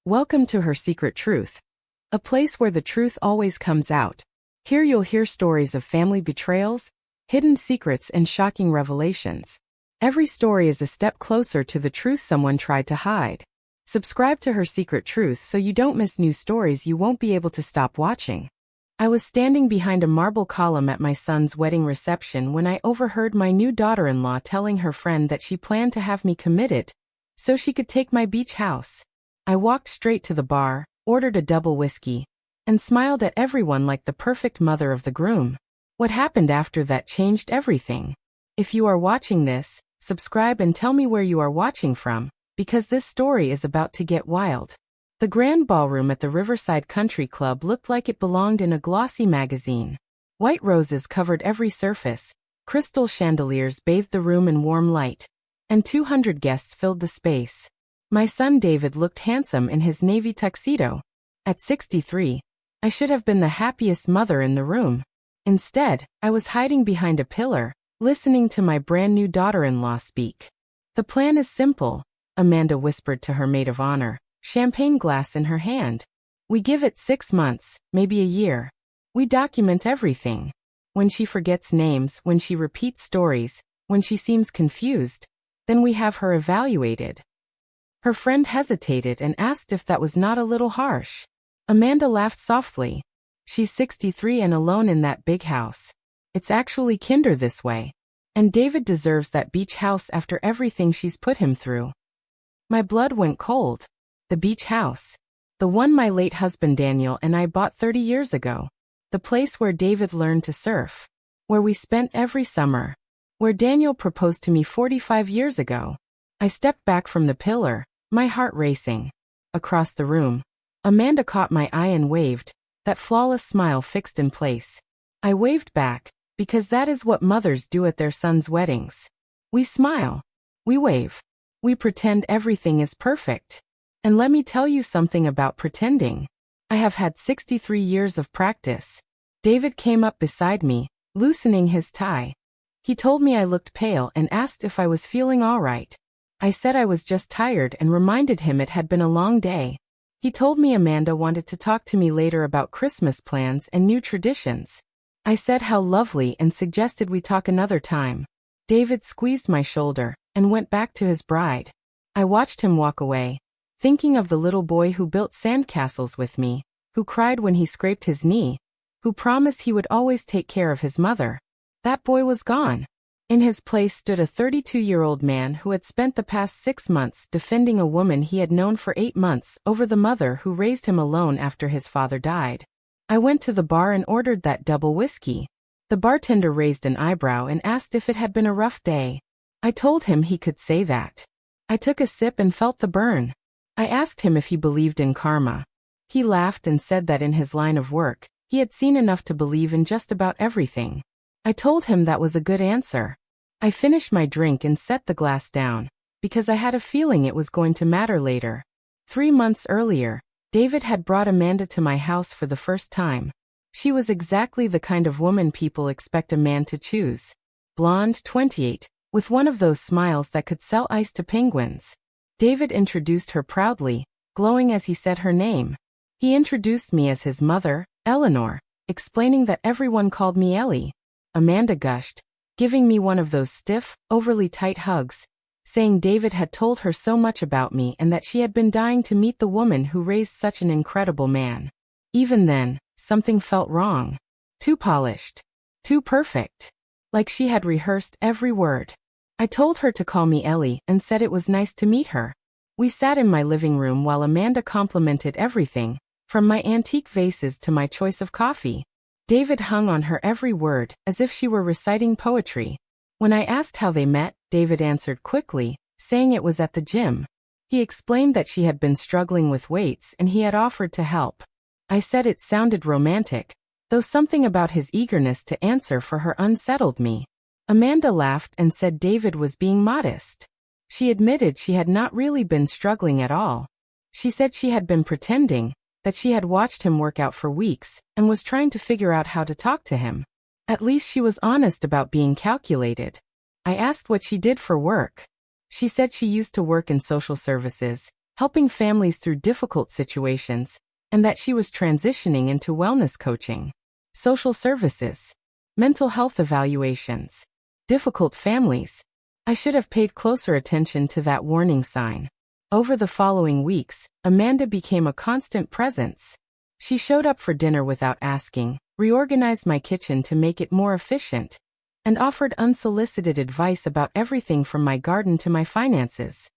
Welcome to Her Secret Truth, a place where the truth always comes out. Here you'll hear stories of family betrayals, hidden secrets, and shocking revelations. Every story is a step closer to the truth someone tried to hide. Subscribe to Her Secret Truth so you don't miss new stories you won't be able to stop watching. I was standing behind a marble column at my son's wedding reception when I overheard my new daughter-in-law telling her friend that she planned to have me committed so she could take my beach house. I walked straight to the bar, ordered a double whiskey, and smiled at everyone like the perfect mother of the groom. What happened after that changed everything. If you are watching this, subscribe and tell me where you are watching from, because this story is about to get wild. The grand ballroom at the Riverside Country Club looked like it belonged in a glossy magazine. White roses covered every surface, crystal chandeliers bathed the room in warm light, and 200 guests filled the space. My son David looked handsome in his navy tuxedo. At 63, I should have been the happiest mother in the room. Instead, I was hiding behind a pillar, listening to my brand new daughter-in-law speak. "The plan is simple," Amanda whispered to her maid of honor, champagne glass in her hand. "We give it 6 months, maybe a year. We document everything. When she forgets names, when she repeats stories, when she seems confused, then we have her evaluated." Her friend hesitated and asked if that was not a little harsh. Amanda laughed softly. "She's 63 and alone in that big house. It's actually kinder this way. And David deserves that beach house after everything she's put him through." My blood went cold. The beach house. The one my late husband Daniel and I bought 30 years ago. The place where David learned to surf. Where we spent every summer. Where Daniel proposed to me 45 years ago. I stepped back from the pillar, my heart racing. Across the room, Amanda caught my eye and waved, that flawless smile fixed in place. I waved back, because that is what mothers do at their sons' weddings. We smile. We wave. We pretend everything is perfect. And let me tell you something about pretending. I have had 63 years of practice. David came up beside me, loosening his tie. He told me I looked pale and asked if I was feeling all right. I said I was just tired and reminded him it had been a long day. He told me Amanda wanted to talk to me later about Christmas plans and new traditions. I said how lovely and suggested we talk another time. David squeezed my shoulder and went back to his bride. I watched him walk away, thinking of the little boy who built sandcastles with me, who cried when he scraped his knee, who promised he would always take care of his mother. That boy was gone. In his place stood a 32-year-old man who had spent the past 6 months defending a woman he had known for 8 months over the mother who raised him alone after his father died. I went to the bar and ordered that double whiskey. The bartender raised an eyebrow and asked if it had been a rough day. I told him he could say that. I took a sip and felt the burn. I asked him if he believed in karma. He laughed and said that in his line of work, he had seen enough to believe in just about everything. I told him that was a good answer. I finished my drink and set the glass down, because I had a feeling it was going to matter later. 3 months earlier, David had brought Amanda to my house for the first time. She was exactly the kind of woman people expect a man to choose. Blonde, 28, with one of those smiles that could sell ice to penguins. David introduced her proudly, glowing as he said her name. He introduced me as his mother, Eleanor, explaining that everyone called me Ellie. Amanda gushed, giving me one of those stiff, overly tight hugs, saying David had told her so much about me and that she had been dying to meet the woman who raised such an incredible man. Even then, something felt wrong. Too polished. Too perfect. Like she had rehearsed every word. I told her to call me Ellie and said it was nice to meet her. We sat in my living room while Amanda complimented everything, from my antique vases to my choice of coffee. David hung on her every word, as if she were reciting poetry. When I asked how they met, David answered quickly, saying it was at the gym. He explained that she had been struggling with weights and he had offered to help. I said it sounded romantic, though something about his eagerness to answer for her unsettled me. Amanda laughed and said David was being modest. She admitted she had not really been struggling at all. She said she had been pretending, that she had watched him work out for weeks and was trying to figure out how to talk to him. At least she was honest about being calculated. I asked what she did for work. She said she used to work in social services, helping families through difficult situations, and that she was transitioning into wellness coaching, social services, mental health evaluations, difficult families. I should have paid closer attention to that warning sign. Over the following weeks, Amanda became a constant presence. She showed up for dinner without asking, reorganized my kitchen to make it more efficient, and offered unsolicited advice about everything from my garden to my finances.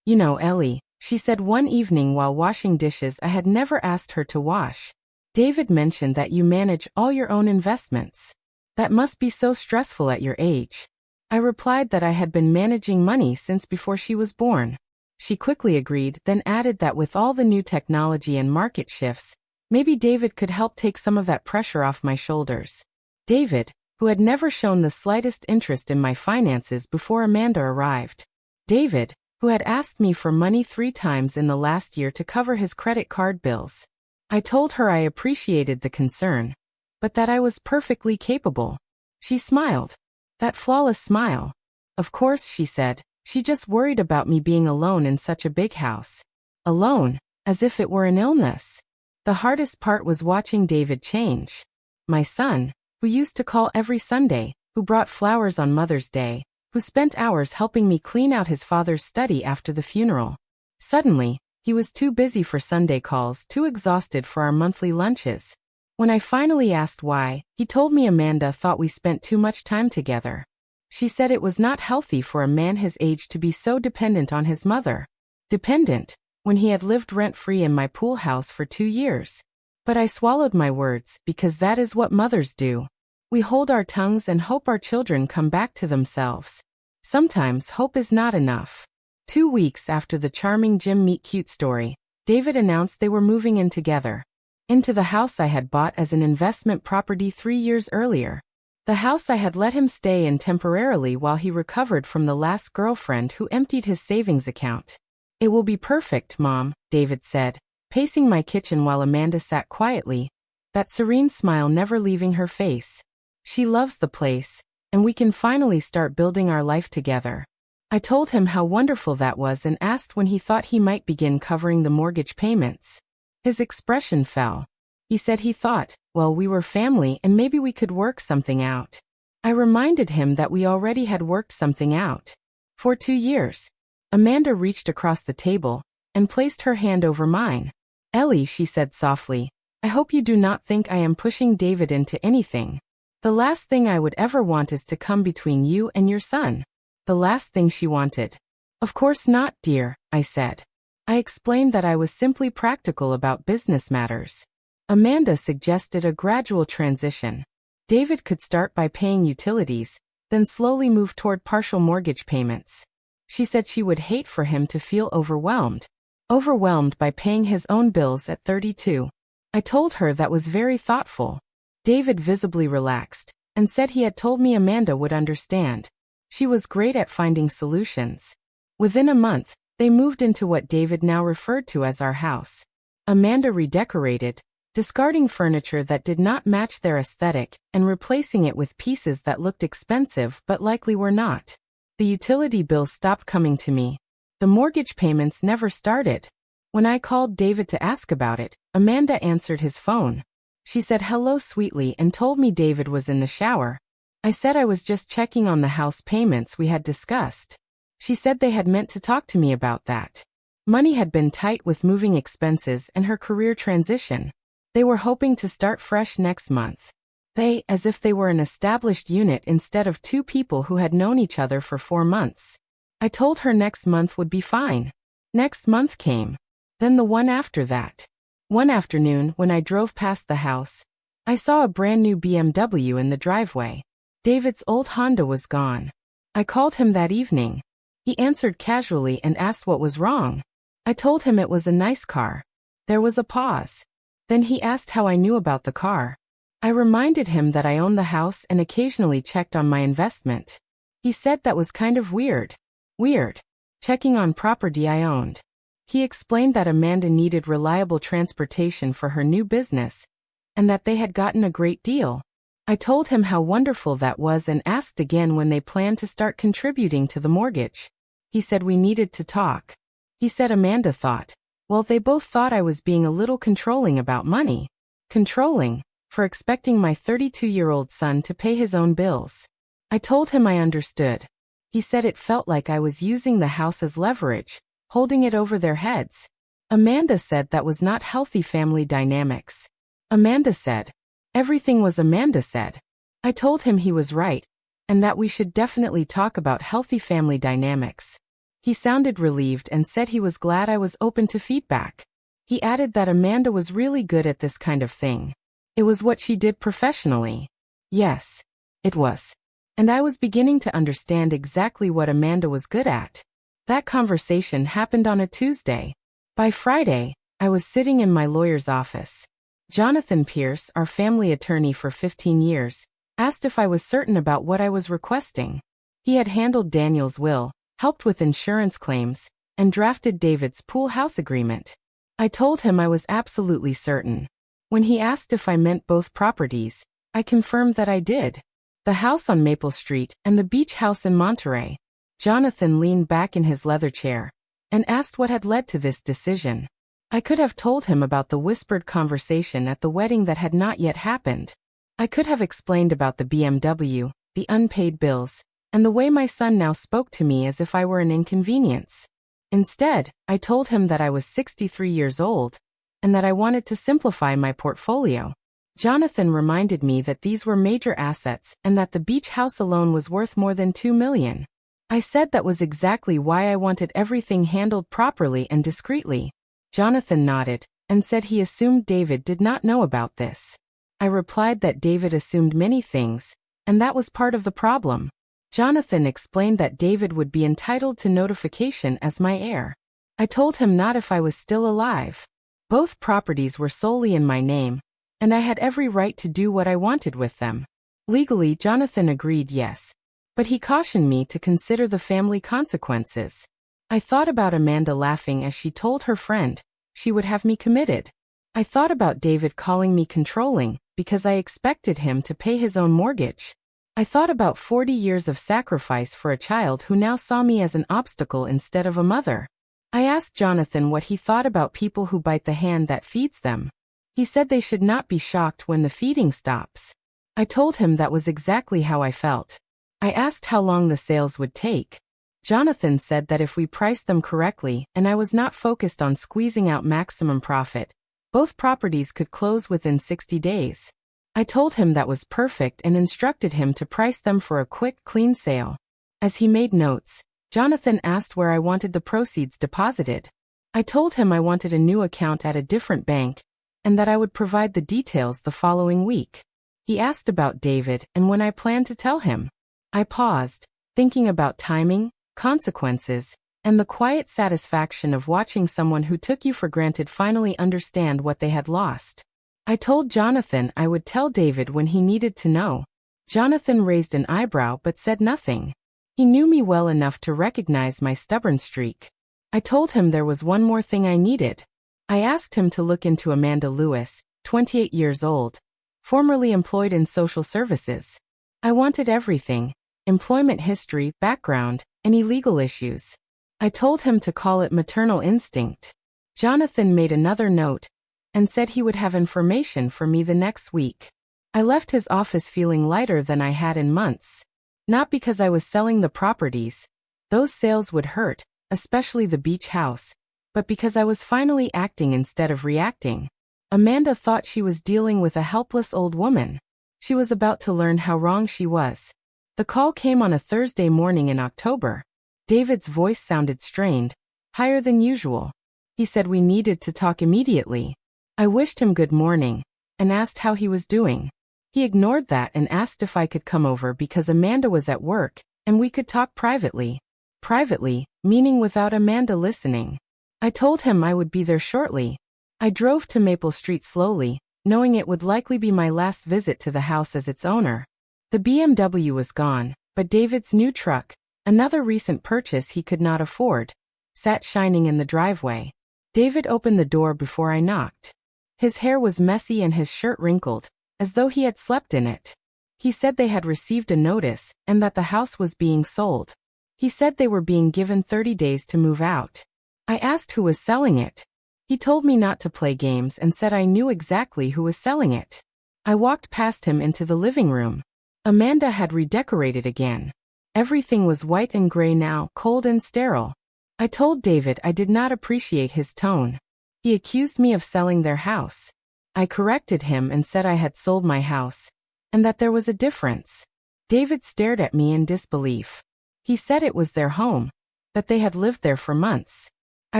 You know, Ellie, she said one evening while washing dishes I had never asked her to wash. David mentioned that you manage all your own investments. That must be so stressful at your age. I replied that I had been managing money since before she was born. She quickly agreed, then added that with all the new technology and market shifts, maybe David could help take some of that pressure off my shoulders. David, who had never shown the slightest interest in my finances before Amanda arrived. David, who had asked me for money 3 times in the last year to cover his credit card bills. I told her I appreciated the concern, but that I was perfectly capable. She smiled. That flawless smile. Of course, she said, she just worried about me being alone in such a big house. Alone, as if it were an illness. The hardest part was watching David change. My son, who used to call every Sunday, who brought flowers on Mother's Day, who spent hours helping me clean out his father's study after the funeral. Suddenly, he was too busy for Sunday calls, too exhausted for our monthly lunches. When I finally asked why, he told me Amanda thought we spent too much time together. She said it was not healthy for a man his age to be so dependent on his mother. Dependent, when he had lived rent-free in my pool house for 2 years. But I swallowed my words, because that is what mothers do. We hold our tongues and hope our children come back to themselves. Sometimes hope is not enough. 2 weeks after the charming Jim meet cute story, David announced they were moving in together. Into the house I had bought as an investment property 3 years earlier. The house I had let him stay in temporarily while he recovered from the last girlfriend who emptied his savings account. It will be perfect, Mom, David said, pacing my kitchen while Amanda sat quietly, that serene smile never leaving her face. She loves the place, and we can finally start building our life together. I told him how wonderful that was and asked when he thought he might begin covering the mortgage payments. His expression fell. He said he thought, well, we were family and maybe we could work something out. I reminded him that we already had worked something out. For 2 years. Amanda reached across the table and placed her hand over mine. Ellie, she said softly, I hope you do not think I am pushing David into anything. The last thing I would ever want is to come between you and your son. The last thing she wanted. Of course not, dear, I said. I explained that I was simply practical about business matters. Amanda suggested a gradual transition. David could start by paying utilities, then slowly move toward partial mortgage payments. She said she would hate for him to feel overwhelmed. Overwhelmed by paying his own bills at 32. I told her that was very thoughtful. David visibly relaxed, and said he had told me Amanda would understand. She was great at finding solutions. Within a month, they moved into what David now referred to as our house. Amanda redecorated, discarding furniture that did not match their aesthetic and replacing it with pieces that looked expensive but likely were not. The utility bills stopped coming to me. The mortgage payments never started. When I called David to ask about it, Amanda answered his phone. She said hello sweetly and told me David was in the shower. I said I was just checking on the house payments we had discussed. She said they had meant to talk to me about that. Money had been tight with moving expenses and her career transition. They were hoping to start fresh next month. They, as if they were an established unit instead of 2 people who had known each other for 4 months. I told her next month would be fine. Next month came. Then the one after that. One afternoon, when I drove past the house, I saw a brand new BMW in the driveway. David's old Honda was gone. I called him that evening. He answered casually and asked what was wrong. I told him it was a nice car. There was a pause. Then he asked how I knew about the car. I reminded him that I owned the house and occasionally checked on my investment. He said that was kind of weird. Weird. Checking on property I owned. He explained that Amanda needed reliable transportation for her new business, and that they had gotten a great deal. I told him how wonderful that was and asked again when they planned to start contributing to the mortgage. He said we needed to talk. He said Amanda thought. Well, they both thought I was being a little controlling about money. Controlling? For expecting my 32-year-old son to pay his own bills. I told him I understood. He said it felt like I was using the house as leverage, holding it over their heads. Amanda said that was not healthy family dynamics. Amanda said. Everything was Amanda said. I told him he was right, and that we should definitely talk about healthy family dynamics. He sounded relieved and said he was glad I was open to feedback. He added that Amanda was really good at this kind of thing. It was what she did professionally. Yes, it was. And I was beginning to understand exactly what Amanda was good at. That conversation happened on a Tuesday. By Friday, I was sitting in my lawyer's office. Jonathan Pierce, our family attorney for 15 years, asked if I was certain about what I was requesting. He had handled Daniel's will, helped with insurance claims, and drafted David's pool house agreement. I told him I was absolutely certain. When he asked if I meant both properties, I confirmed that I did. The house on Maple Street and the beach house in Monterey. Jonathan leaned back in his leather chair and asked what had led to this decision. I could have told him about the whispered conversation at the wedding that had not yet happened. I could have explained about the BMW, the unpaid bills, and the way my son now spoke to me as if I were an inconvenience. Instead, I told him that I was 63 years old, and that I wanted to simplify my portfolio. Jonathan reminded me that these were major assets and that the beach house alone was worth more than $2 million. I said that was exactly why I wanted everything handled properly and discreetly. Jonathan nodded and said he assumed David did not know about this. I replied that David assumed many things, and that was part of the problem. Jonathan explained that David would be entitled to notification as my heir. I told him not if I was still alive. Both properties were solely in my name, and I had every right to do what I wanted with them. Legally, Jonathan agreed yes, but he cautioned me to consider the family consequences. I thought about Amanda laughing as she told her friend she would have me committed. I thought about David calling me controlling because I expected him to pay his own mortgage. I thought about 40 years of sacrifice for a child who now saw me as an obstacle instead of a mother. I asked Jonathan what he thought about people who bite the hand that feeds them. He said they should not be shocked when the feeding stops. I told him that was exactly how I felt. I asked how long the sales would take. Jonathan said that if we priced them correctly and I was not focused on squeezing out maximum profit, both properties could close within 60 days. I told him that was perfect and instructed him to price them for a quick, clean sale. As he made notes, Jonathan asked where I wanted the proceeds deposited. I told him I wanted a new account at a different bank, and that I would provide the details the following week. He asked about David and when I planned to tell him. I paused, thinking about timing, consequences, and the quiet satisfaction of watching someone who took you for granted finally understand what they had lost. I told Jonathan I would tell David when he needed to know. Jonathan raised an eyebrow but said nothing. He knew me well enough to recognize my stubborn streak. I told him there was one more thing I needed. I asked him to look into Amanda Lewis, 28 years old, formerly employed in social services. I wanted everything: employment history, background, any legal issues. I told him to call it maternal instinct. Jonathan made another note and said he would have information for me the next week. I left his office feeling lighter than I had in months. Not because I was selling the properties. Those sales would hurt, especially the beach house, but because I was finally acting instead of reacting. Amanda thought she was dealing with a helpless old woman. She was about to learn how wrong she was. The call came on a Thursday morning in October. David's voice sounded strained, higher than usual. He said we needed to talk immediately. I wished him good morning and asked how he was doing. He ignored that and asked if I could come over because Amanda was at work and we could talk privately. Privately, meaning without Amanda listening. I told him I would be there shortly. I drove to Maple Street slowly, knowing it would likely be my last visit to the house as its owner. The BMW was gone, but David's new truck, another recent purchase he could not afford, sat shining in the driveway. David opened the door before I knocked. His hair was messy and his shirt wrinkled, as though he had slept in it. He said they had received a notice and that the house was being sold. He said they were being given 30 days to move out. I asked who was selling it. He told me not to play games and said I knew exactly who was selling it. I walked past him into the living room. Amanda had redecorated again. Everything was white and gray now, cold and sterile. I told David I did not appreciate his tone. He accused me of selling their house. I corrected him and said I had sold my house, and that there was a difference. David stared at me in disbelief. He said it was their home, that they had lived there for months. I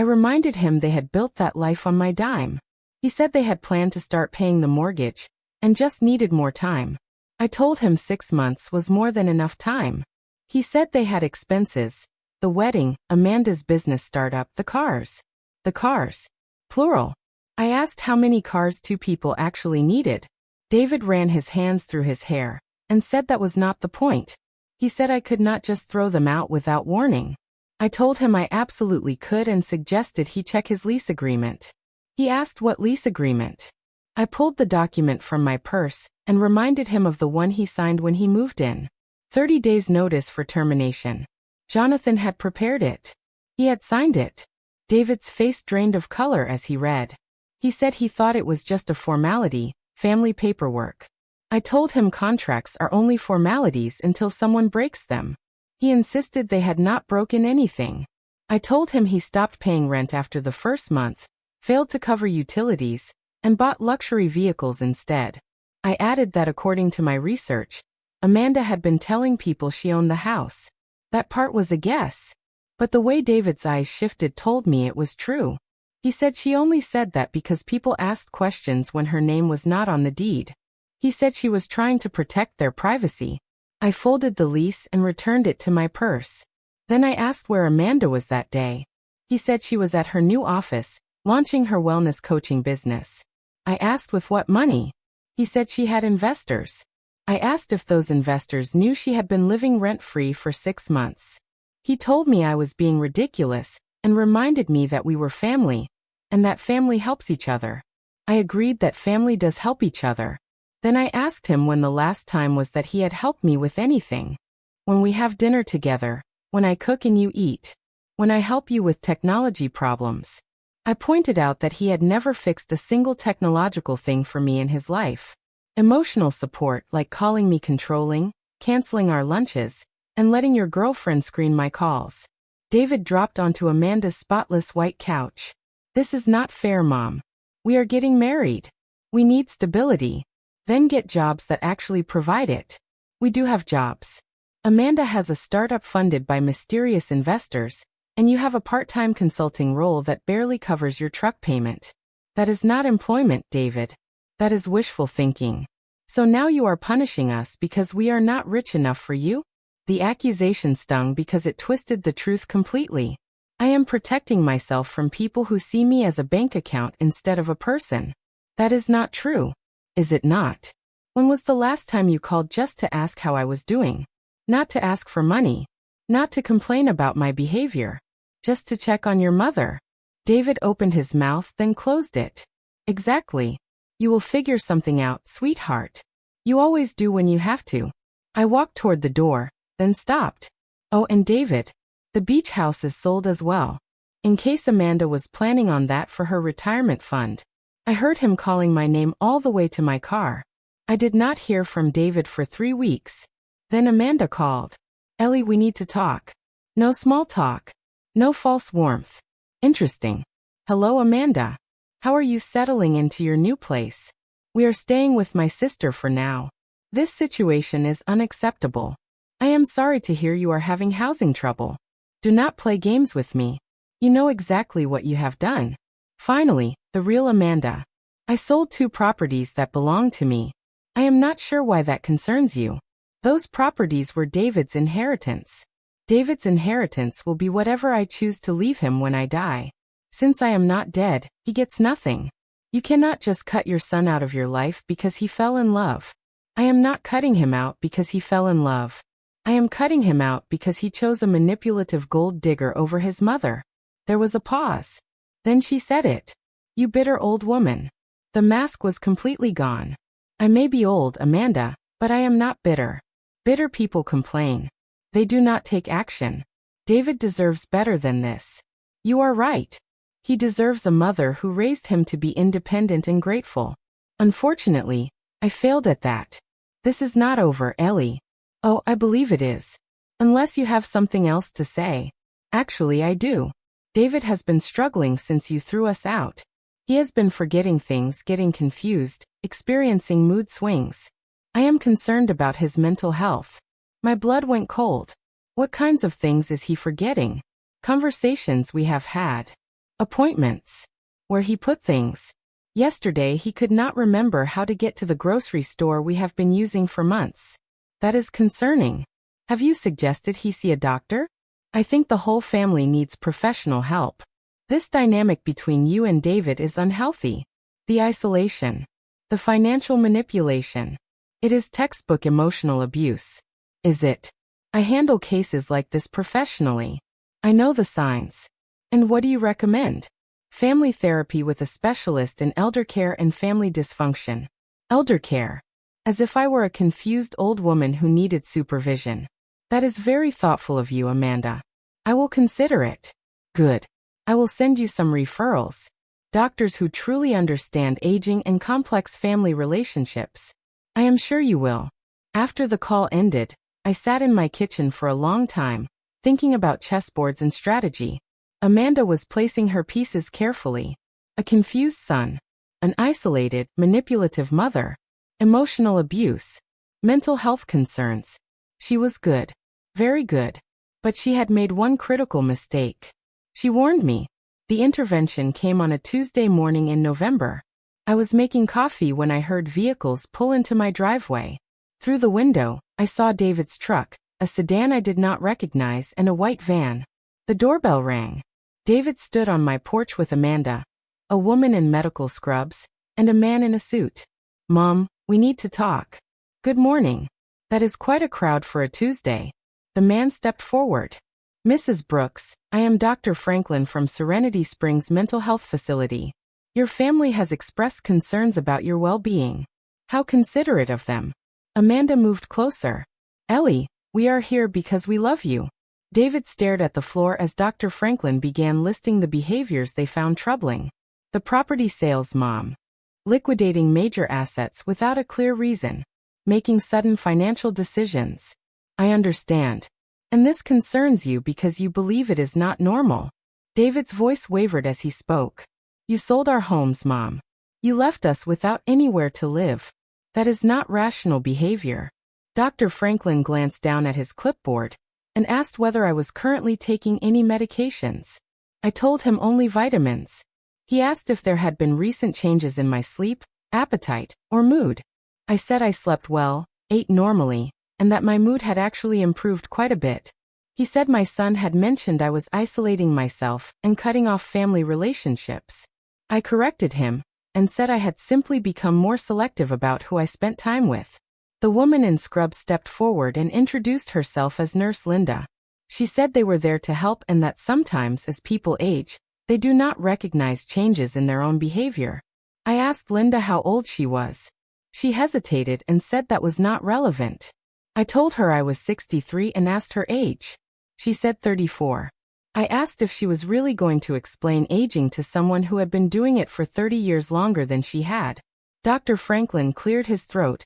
reminded him they had built that life on my dime. He said they had planned to start paying the mortgage, and just needed more time. I told him 6 months was more than enough time. He said they had expenses, the wedding, Amanda's business startup, the cars. The cars. Plural. I asked how many cars 2 people actually needed. David ran his hands through his hair, and said that was not the point. He said I could not just throw them out without warning. I told him I absolutely could and suggested he check his lease agreement. He asked what lease agreement. I pulled the document from my purse and reminded him of the one he signed when he moved in. 30 days notice for termination. Jonathan had prepared it. He had signed it. David's face drained of color as he read. He said he thought it was just a formality, family paperwork. I told him contracts are only formalities until someone breaks them. He insisted they had not broken anything. I told him he stopped paying rent after the first month, failed to cover utilities, and bought luxury vehicles instead. I added that according to my research, Amanda had been telling people she owned the house. That part was a guess. But the way David's eyes shifted told me it was true. He said she only said that because people asked questions when her name was not on the deed. He said she was trying to protect their privacy. I folded the lease and returned it to my purse. Then I asked where Amanda was that day. He said she was at her new office, launching her wellness coaching business. I asked with what money. He said she had investors. I asked if those investors knew she had been living rent-free for 6 months. He told me I was being ridiculous and reminded me that we were family, and that family helps each other. I agreed that family does help each other. Then I asked him when the last time was that he had helped me with anything. When we have dinner together, when I cook and you eat, when I help you with technology problems. I pointed out that he had never fixed a single technological thing for me in his life. Emotional support like calling me controlling, canceling our lunches, and letting your girlfriend screen my calls. David dropped onto Amanda's spotless white couch. This is not fair, Mom. We are getting married. We need stability. Then get jobs that actually provide it. We do have jobs. Amanda has a startup funded by mysterious investors, and you have a part-time consulting role that barely covers your truck payment. That is not employment, David. That is wishful thinking. So now you are punishing us because we are not rich enough for you? The accusation stung because it twisted the truth completely. I am protecting myself from people who see me as a bank account instead of a person. That is not true. Is it not? When was the last time you called just to ask how I was doing? Not to ask for money. Not to complain about my behavior. Just to check on your mother. David opened his mouth, then closed it. Exactly. You will figure something out, sweetheart. You always do when you have to. I walked toward the door, then stopped. Oh, and David, the beach house is sold as well. In case Amanda was planning on that for her retirement fund. I heard him calling my name all the way to my car. I did not hear from David for 3 weeks. Then Amanda called. Ellie, we need to talk. No small talk. No false warmth. Interesting. Hello, Amanda. How are you settling into your new place? We are staying with my sister for now. This situation is unacceptable. I am sorry to hear you are having housing trouble. Do not play games with me. You know exactly what you have done. Finally, the real Amanda. I sold 2 properties that belonged to me. I am not sure why that concerns you. Those properties were David's inheritance. David's inheritance will be whatever I choose to leave him when I die. Since I am not dead, he gets nothing. You cannot just cut your son out of your life because he fell in love. I am not cutting him out because he fell in love. I am cutting him out because he chose a manipulative gold digger over his mother. There was a pause. Then she said it. You bitter old woman. The mask was completely gone. I may be old, Amanda, but I am not bitter. Bitter people complain. They do not take action. David deserves better than this. You are right. He deserves a mother who raised him to be independent and grateful. Unfortunately, I failed at that. This is not over, Ellie. Oh, I believe it is. Unless you have something else to say. Actually, I do. David has been struggling since you threw us out. He has been forgetting things, getting confused, experiencing mood swings. I am concerned about his mental health. My blood went cold. What kinds of things is he forgetting? Conversations we have had. Appointments. Where he put things. Yesterday he could not remember how to get to the grocery store we have been using for months. That is concerning. Have you suggested he see a doctor? I think the whole family needs professional help. This dynamic between you and David is unhealthy. The isolation. The financial manipulation. It is textbook emotional abuse. Is it? I handle cases like this professionally. I know the signs. And what do you recommend? Family therapy with a specialist in elder care and family dysfunction. Elder care. As if I were a confused old woman who needed supervision. That is very thoughtful of you, Amanda. I will consider it. Good. I will send you some referrals. Doctors who truly understand aging and complex family relationships. I am sure you will. After the call ended, I sat in my kitchen for a long time, thinking about chessboards and strategy. Amanda was placing her pieces carefully. A confused son. An isolated, manipulative mother. Emotional abuse. Mental health concerns. She was good. Very good. But she had made one critical mistake. She warned me. The intervention came on a Tuesday morning in November. I was making coffee when I heard vehicles pull into my driveway. Through the window, I saw David's truck, a sedan I did not recognize, and a white van. The doorbell rang. David stood on my porch with Amanda, a woman in medical scrubs, and a man in a suit. Mom, we need to talk. Good morning. That is quite a crowd for a Tuesday. The man stepped forward. Mrs. Brooks, I am Dr. Franklin from Serenity Springs Mental Health Facility. Your family has expressed concerns about your well-being. How considerate of them. Amanda moved closer. Ellie, we are here because we love you. David stared at the floor as Dr. Franklin began listing the behaviors they found troubling. The property sales, Mom. Liquidating major assets without a clear reason. Making sudden financial decisions. I understand. And this concerns you because you believe it is not normal. David's voice wavered as he spoke. You sold our homes, Mom. You left us without anywhere to live. That is not rational behavior. Dr. Franklin glanced down at his clipboard and asked whether I was currently taking any medications. I told him only vitamins. He asked if there had been recent changes in my sleep, appetite, or mood. I said I slept well, ate normally, and that my mood had actually improved quite a bit. He said my son had mentioned I was isolating myself and cutting off family relationships. I corrected him and said I had simply become more selective about who I spent time with. The woman in scrubs stepped forward and introduced herself as Nurse Linda. She said they were there to help and that sometimes as people age, they do not recognize changes in their own behavior. I asked Linda how old she was. She hesitated and said that was not relevant. I told her I was 63 and asked her age. She said 34. I asked if she was really going to explain aging to someone who had been doing it for 30 years longer than she had. Dr. Franklin cleared his throat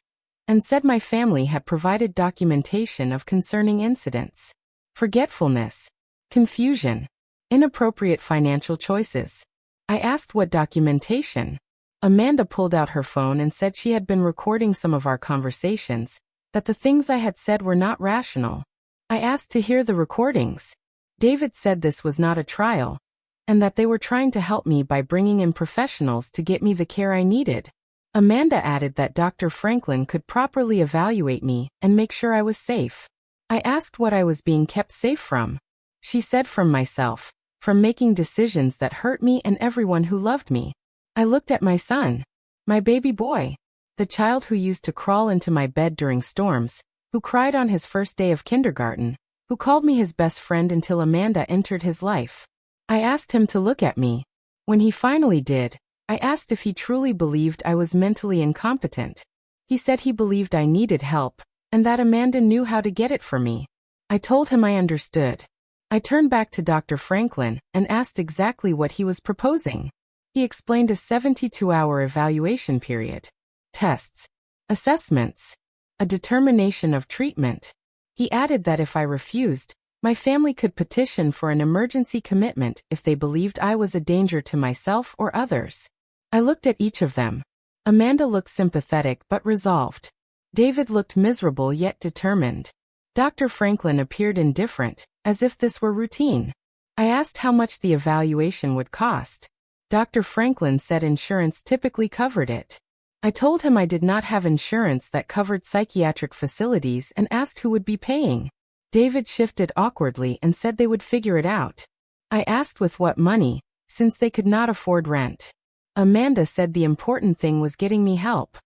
and said my family had provided documentation of concerning incidents. Forgetfulness. Confusion. Inappropriate financial choices. I asked what documentation. Amanda pulled out her phone and said she had been recording some of our conversations, that the things I had said were not rational. I asked to hear the recordings. David said this was not a trial, and that they were trying to help me by bringing in professionals to get me the care I needed. Amanda added that Dr. Franklin could properly evaluate me and make sure I was safe. I asked what I was being kept safe from. She said from myself, from making decisions that hurt me and everyone who loved me. I looked at my son, my baby boy. The child who used to crawl into my bed during storms, who cried on his first day of kindergarten, who called me his best friend until Amanda entered his life. I asked him to look at me. When he finally did, I asked if he truly believed I was mentally incompetent. He said he believed I needed help, and that Amanda knew how to get it for me. I told him I understood. I turned back to Dr. Franklin and asked exactly what he was proposing. He explained a 72-hour evaluation period, tests, assessments, a determination of treatment. He added that if I refused, my family could petition for an emergency commitment if they believed I was a danger to myself or others. I looked at each of them. Amanda looked sympathetic but resolved. David looked miserable yet determined. Dr. Franklin appeared indifferent, as if this were routine. I asked how much the evaluation would cost. Dr. Franklin said insurance typically covered it. I told him I did not have insurance that covered psychiatric facilities and asked who would be paying. David shifted awkwardly and said they would figure it out. I asked with what money, since they could not afford rent. Amanda said the important thing was getting me help.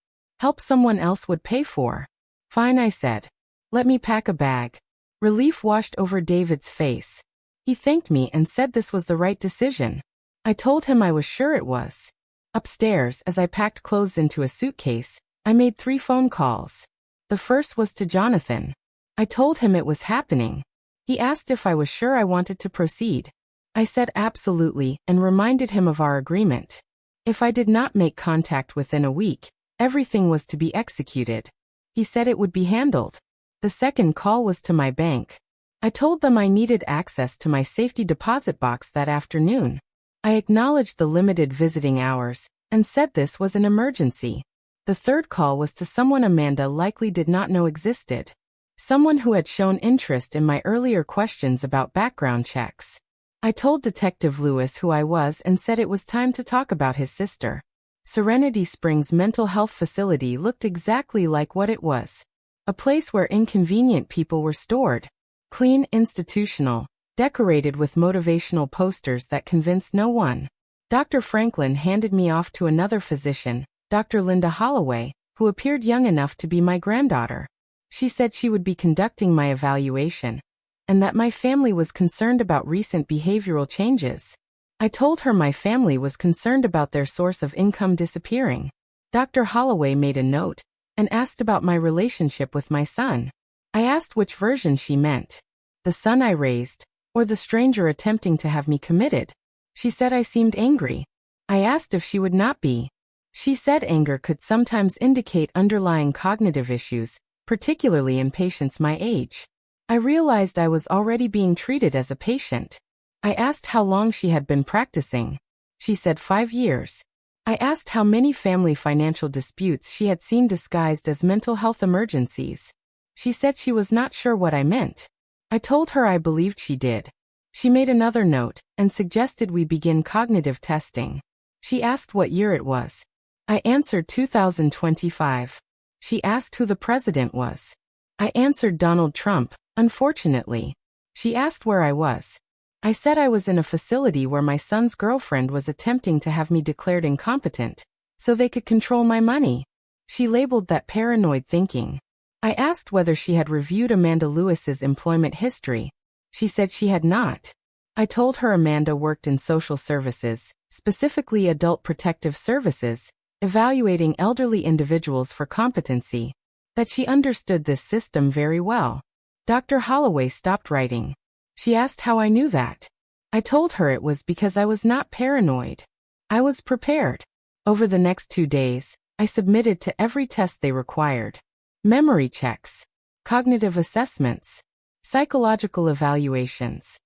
Help someone else would pay for. Fine, I said. Let me pack a bag. Relief washed over David's face. He thanked me and said this was the right decision. I told him I was sure it was. Upstairs, as I packed clothes into a suitcase, I made 3 phone calls. The first was to Jonathan. I told him it was happening. He asked if I was sure I wanted to proceed. I said absolutely and reminded him of our agreement. If I did not make contact within a week, everything was to be executed. He said it would be handled. The second call was to my bank. I told them I needed access to my safety deposit box that afternoon. I acknowledged the limited visiting hours and said this was an emergency. The third call was to someone Amanda likely did not know existed. Someone who had shown interest in my earlier questions about background checks. I told Detective Lewis who I was and said it was time to talk about his sister. Serenity Springs Mental Health Facility looked exactly like what it was. A place where inconvenient people were stored. Clean, institutional, decorated with motivational posters that convinced no one. Dr. Franklin handed me off to another physician, Dr. Linda Holloway, who appeared young enough to be my granddaughter. She said she would be conducting my evaluation, and that my family was concerned about recent behavioral changes. I told her my family was concerned about their source of income disappearing. Dr. Holloway made a note and asked about my relationship with my son. I asked which version she meant. The son I raised, or the stranger attempting to have me committed. She said I seemed angry. I asked if she would not be. She said anger could sometimes indicate underlying cognitive issues, particularly in patients my age. I realized I was already being treated as a patient. I asked how long she had been practicing. She said 5 years. I asked how many family financial disputes she had seen disguised as mental health emergencies. She said she was not sure what I meant. I told her I believed she did. She made another note and suggested we begin cognitive testing. She asked what year it was. I answered 2025. She asked who the president was. I answered Donald Trump, unfortunately. She asked where I was. I said I was in a facility where my son's girlfriend was attempting to have me declared incompetent, so they could control my money. She labeled that paranoid thinking. I asked whether she had reviewed Amanda Lewis's employment history. She said she had not. I told her Amanda worked in social services, specifically adult protective services, evaluating elderly individuals for competency, that she understood this system very well. Dr. Holloway stopped writing. She asked how I knew that. I told her it was because I was not paranoid. I was prepared. Over the next 2 days, I submitted to every test they required. Memory checks, cognitive assessments, psychological evaluations.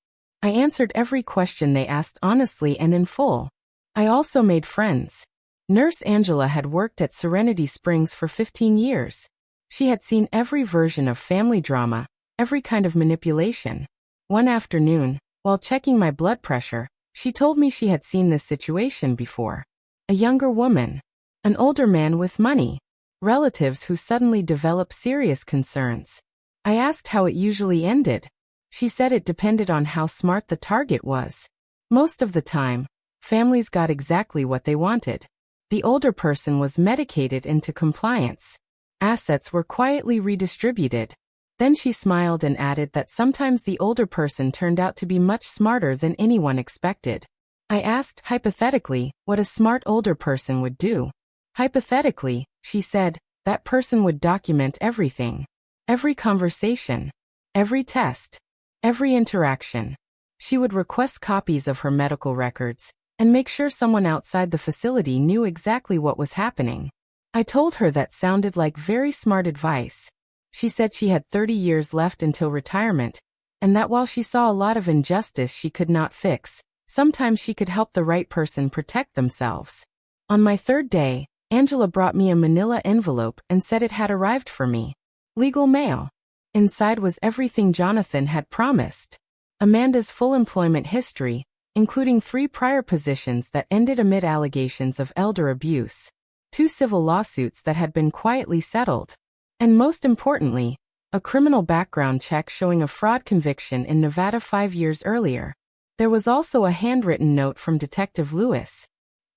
I answered every question they asked honestly and in full. I also made friends. Nurse Angela had worked at Serenity Springs for 15 years. She had seen every version of family drama, every kind of manipulation. One afternoon, while checking my blood pressure, she told me she had seen this situation before. A younger woman, an older man with money, relatives who suddenly develop serious concerns. I asked how it usually ended. She said it depended on how smart the target was. Most of the time, families got exactly what they wanted. The older person was medicated into compliance. Assets were quietly redistributed. Then she smiled and added that sometimes the older person turned out to be much smarter than anyone expected. I asked, hypothetically, what a smart older person would do. Hypothetically, she said, that person would document everything. Every conversation. Every test. Every interaction. She would request copies of her medical records and make sure someone outside the facility knew exactly what was happening. I told her that sounded like very smart advice. She said she had 30 years left until retirement, and that while she saw a lot of injustice she could not fix, sometimes she could help the right person protect themselves. On my third day, Angela brought me a manila envelope and said it had arrived for me. Legal mail. Inside was everything Jonathan had promised. Amanda's full employment history, including 3 prior positions that ended amid allegations of elder abuse, 2 civil lawsuits that had been quietly settled, and most importantly, a criminal background check showing a fraud conviction in Nevada 5 years earlier. There was also a handwritten note from Detective Lewis.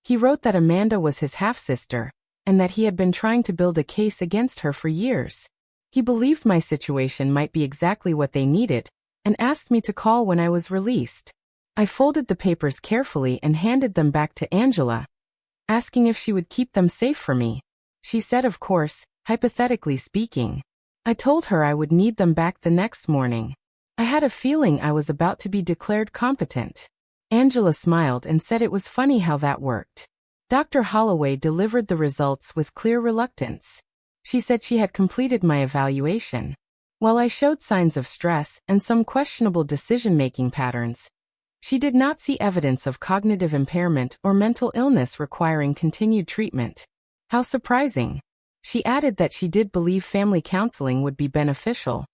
He wrote that Amanda was his half-sister, and that he had been trying to build a case against her for years. He believed my situation might be exactly what they needed, and asked me to call when I was released. I folded the papers carefully and handed them back to Angela, asking if she would keep them safe for me. She said of course, hypothetically speaking. I told her I would need them back the next morning. I had a feeling I was about to be declared competent. Angela smiled and said it was funny how that worked. Dr. Holloway delivered the results with clear reluctance. She said she had completed my evaluation. While I showed signs of stress and some questionable decision-making patterns, she did not see evidence of cognitive impairment or mental illness requiring continued treatment. How surprising. She added that she did believe family counseling would be beneficial,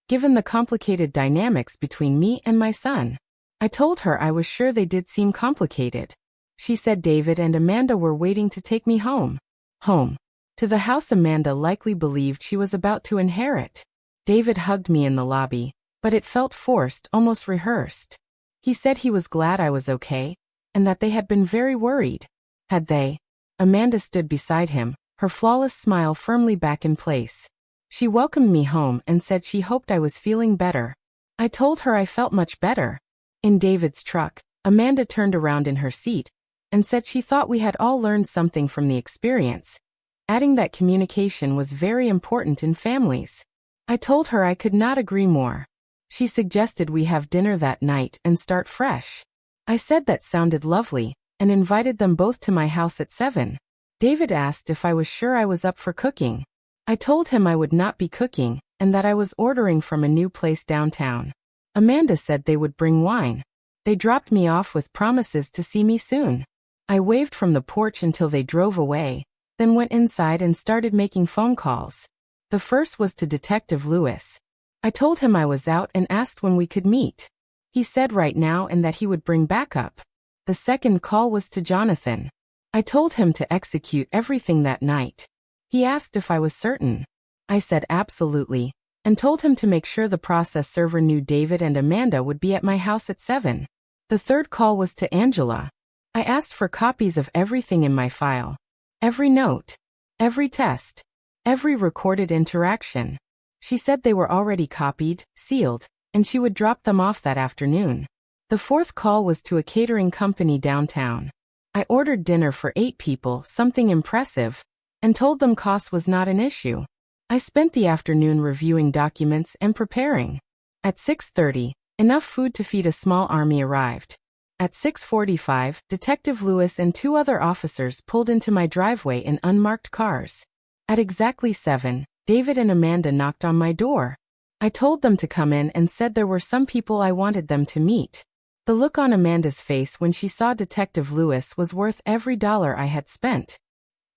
given the complicated dynamics between me and my son. I told her I was sure they did seem complicated. She said David and Amanda were waiting to take me home. Home. To the house Amanda likely believed she was about to inherit. David hugged me in the lobby, but it felt forced, almost rehearsed. He said he was glad I was okay, and that they had been very worried. Had they? Amanda stood beside him, her flawless smile firmly back in place. She welcomed me home and said she hoped I was feeling better. I told her I felt much better. In David's truck, Amanda turned around in her seat and said she thought we had all learned something from the experience, adding that communication was very important in families. I told her I could not agree more. She suggested we have dinner that night and start fresh. I said that sounded lovely, and invited them both to my house at 7. David asked if I was sure I was up for cooking. I told him I would not be cooking, and that I was ordering from a new place downtown. Amanda said they would bring wine. They dropped me off with promises to see me soon. I waved from the porch until they drove away, then went inside and started making phone calls. The first was to Detective Lewis. I told him I was out and asked when we could meet. He said right now and that he would bring backup. The second call was to Jonathan. I told him to execute everything that night. He asked if I was certain. I said absolutely, and told him to make sure the process server knew David and Amanda would be at my house at 7. The third call was to Angela. I asked for copies of everything in my file. Every note. Every test. Every recorded interaction. She said they were already copied, sealed, and she would drop them off that afternoon. The fourth call was to a catering company downtown. I ordered dinner for 8 people, something impressive, and told them cost was not an issue. I spent the afternoon reviewing documents and preparing. At 6:30, enough food to feed a small army arrived. At 6:45, Detective Lewis and 2 other officers pulled into my driveway in unmarked cars. At exactly 7, David and Amanda knocked on my door. I told them to come in and said there were some people I wanted them to meet. The look on Amanda's face when she saw Detective Lewis was worth every dollar I had spent.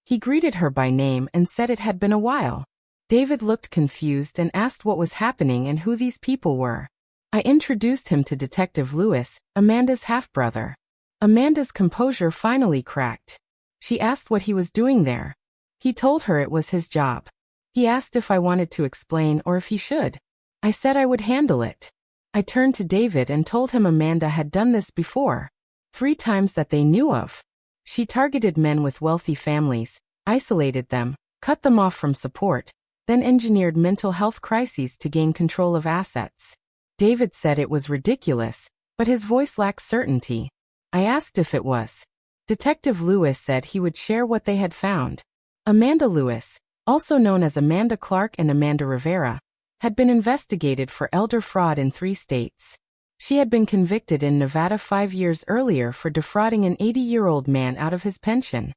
He greeted her by name and said it had been a while. David looked confused and asked what was happening and who these people were. I introduced him to Detective Lewis, Amanda's half-brother. Amanda's composure finally cracked. She asked what he was doing there. He told her it was his job. He asked if I wanted to explain or if he should. I said I would handle it. I turned to David and told him Amanda had done this before. 3 times that they knew of. She targeted men with wealthy families, isolated them, cut them off from support, then engineered mental health crises to gain control of assets. David said it was ridiculous, but his voice lacked certainty. I asked if it was. Detective Lewis said he would share what they had found. Amanda Lewis, also known as Amanda Clark and Amanda Rivera, had been investigated for elder fraud in 3 states. She had been convicted in Nevada 5 years earlier for defrauding an 80-year-old man out of his pension.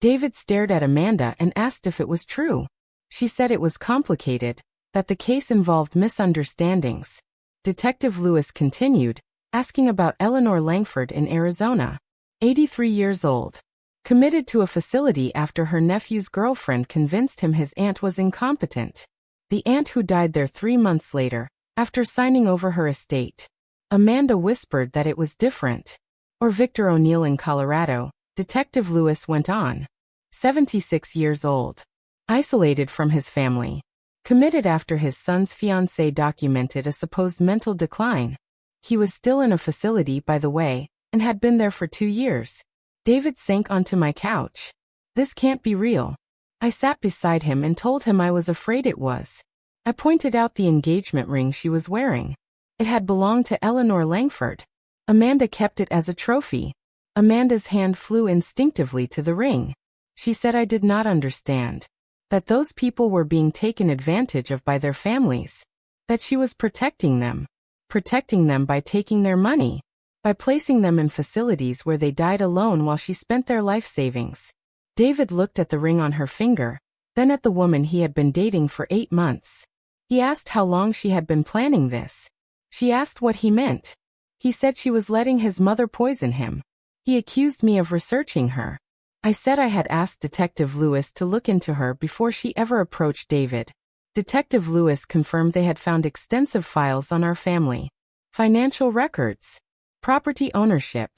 David stared at Amanda and asked if it was true. She said it was complicated, that the case involved misunderstandings. Detective Lewis continued, asking about Eleanor Langford in Arizona. 83 years old. Committed to a facility after her nephew's girlfriend convinced him his aunt was incompetent. The aunt who died there 3 months later, after signing over her estate. Amanda whispered that it was different. Or Victor O'Neill in Colorado, Detective Lewis went on. 76 years old. Isolated from his family. Committed after his son's fiancée documented a supposed mental decline. He was still in a facility, by the way, and had been there for 2 years. David sank onto my couch. This can't be real. I sat beside him and told him I was afraid it was. I pointed out the engagement ring she was wearing. It had belonged to Eleanor Langford. Amanda kept it as a trophy. Amanda's hand flew instinctively to the ring. She said I did not understand. That those people were being taken advantage of by their families. That she was protecting them. Protecting them by taking their money. By placing them in facilities where they died alone while she spent their life savings. David looked at the ring on her finger, then at the woman he had been dating for 8 months. He asked how long she had been planning this. She asked what he meant. He said she was letting his mother poison him. He accused me of researching her. I said I had asked Detective Lewis to look into her before she ever approached David. Detective Lewis confirmed they had found extensive files on our family. Financial records. Property ownership.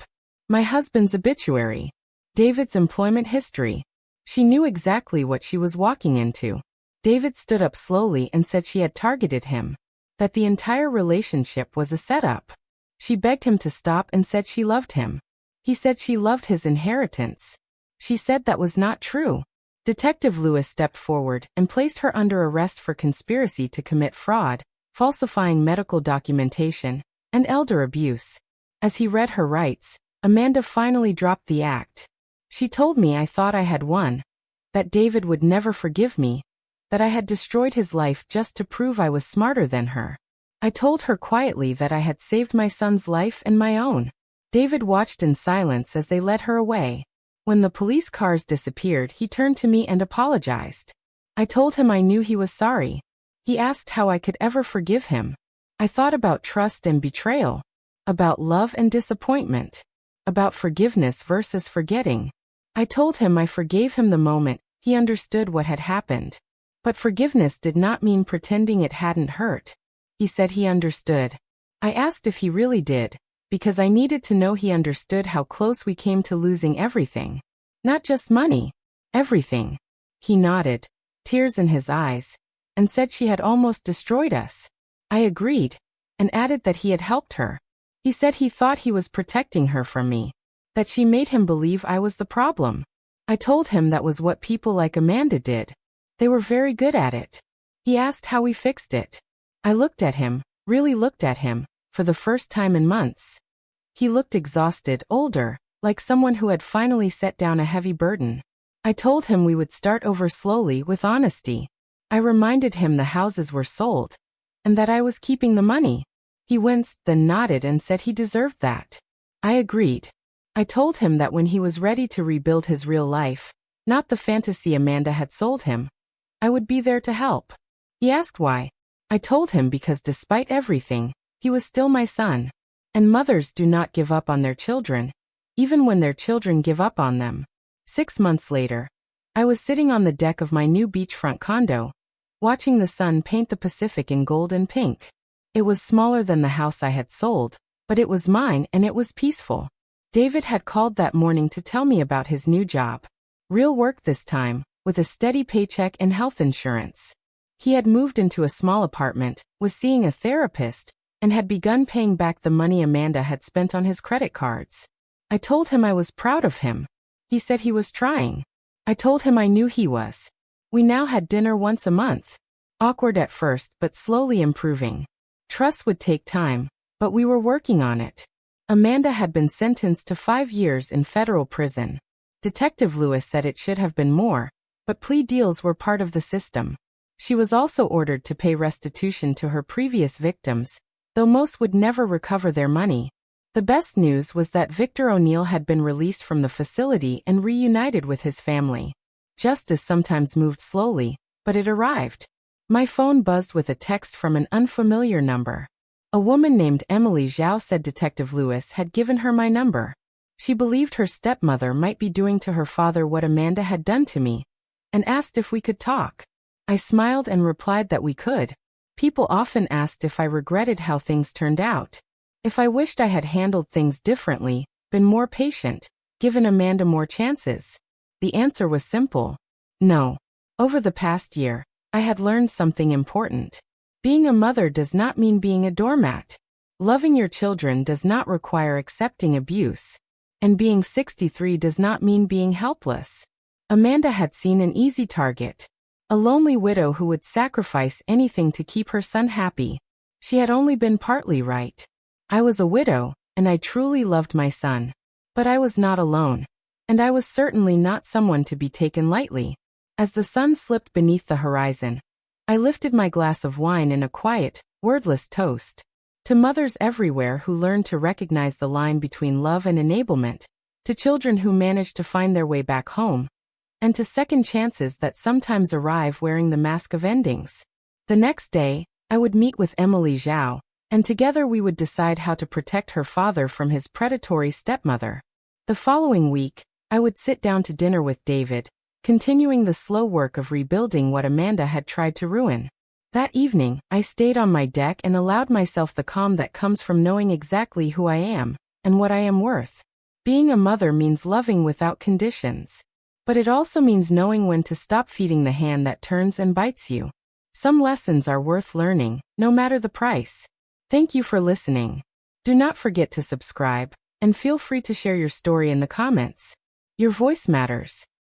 My husband's obituary. David's employment history. She knew exactly what she was walking into. David stood up slowly and said she had targeted him. That the entire relationship was a setup. She begged him to stop and said she loved him. He said she loved his inheritance. She said that was not true. Detective Lewis stepped forward and placed her under arrest for conspiracy to commit fraud, falsifying medical documentation, and elder abuse. As he read her rights, Amanda finally dropped the act. She told me I thought I had won. That David would never forgive me. That I had destroyed his life just to prove I was smarter than her. I told her quietly that I had saved my son's life and my own. David watched in silence as they led her away. When the police cars disappeared, he turned to me and apologized. I told him I knew he was sorry. He asked how I could ever forgive him. I thought about trust and betrayal. About love and disappointment. About forgiveness versus forgetting. I told him I forgave him the moment he understood what had happened. But forgiveness did not mean pretending it hadn't hurt. He said he understood. I asked if he really did, because I needed to know he understood how close we came to losing everything. Not just money. Everything. He nodded, tears in his eyes, and said she had almost destroyed us. I agreed, and added that he had helped her. He said he thought he was protecting her from me. That she made him believe I was the problem. I told him that was what people like Amanda did. They were very good at it. He asked how we fixed it. I looked at him, really looked at him, for the first time in months. He looked exhausted, older, like someone who had finally set down a heavy burden. I told him we would start over slowly with honesty. I reminded him the houses were sold, and that I was keeping the money. He winced, then nodded and said he deserved that. I agreed. I told him that when he was ready to rebuild his real life, not the fantasy Amanda had sold him, I would be there to help. He asked why. I told him because despite everything, he was still my son. And mothers do not give up on their children, even when their children give up on them. 6 months later, I was sitting on the deck of my new beachfront condo, watching the sun paint the Pacific in gold and pink. It was smaller than the house I had sold, but it was mine and it was peaceful. David had called that morning to tell me about his new job. Real work this time, with a steady paycheck and health insurance. He had moved into a small apartment, was seeing a therapist, and had begun paying back the money Amanda had spent on his credit cards. I told him I was proud of him. He said he was trying. I told him I knew he was. We now had dinner once a month. Awkward at first, but slowly improving. Trust would take time, but we were working on it. Amanda had been sentenced to 5 years in federal prison. Detective Lewis said it should have been more, but plea deals were part of the system. She was also ordered to pay restitution to her previous victims, though most would never recover their money. The best news was that Victor O'Neill had been released from the facility and reunited with his family. Justice sometimes moved slowly, but it arrived. My phone buzzed with a text from an unfamiliar number. A woman named Emily Zhao said Detective Lewis had given her my number. She believed her stepmother might be doing to her father what Amanda had done to me, and asked if we could talk. I smiled and replied that we could. People often asked if I regretted how things turned out. If I wished I had handled things differently, been more patient, given Amanda more chances. The answer was simple. No. Over the past year, I had learned something important. Being a mother does not mean being a doormat. Loving your children does not require accepting abuse. And being 63 does not mean being helpless. Amanda had seen an easy target. A lonely widow who would sacrifice anything to keep her son happy. She had only been partly right. I was a widow, and I truly loved my son. But I was not alone. And I was certainly not someone to be taken lightly. As the sun slipped beneath the horizon, I lifted my glass of wine in a quiet, wordless toast. To mothers everywhere who learned to recognize the line between love and enablement, to children who managed to find their way back home, and to second chances that sometimes arrive wearing the mask of endings. The next day, I would meet with Emily Zhao, and together we would decide how to protect her father from his predatory stepmother. The following week, I would sit down to dinner with David, continuing the slow work of rebuilding what Amanda had tried to ruin. That evening, I stayed on my deck and allowed myself the calm that comes from knowing exactly who I am, and what I am worth. Being a mother means loving without conditions. But it also means knowing when to stop feeding the hand that turns and bites you. Some lessons are worth learning, no matter the price. Thank you for listening. Do not forget to subscribe, and feel free to share your story in the comments. Your voice matters.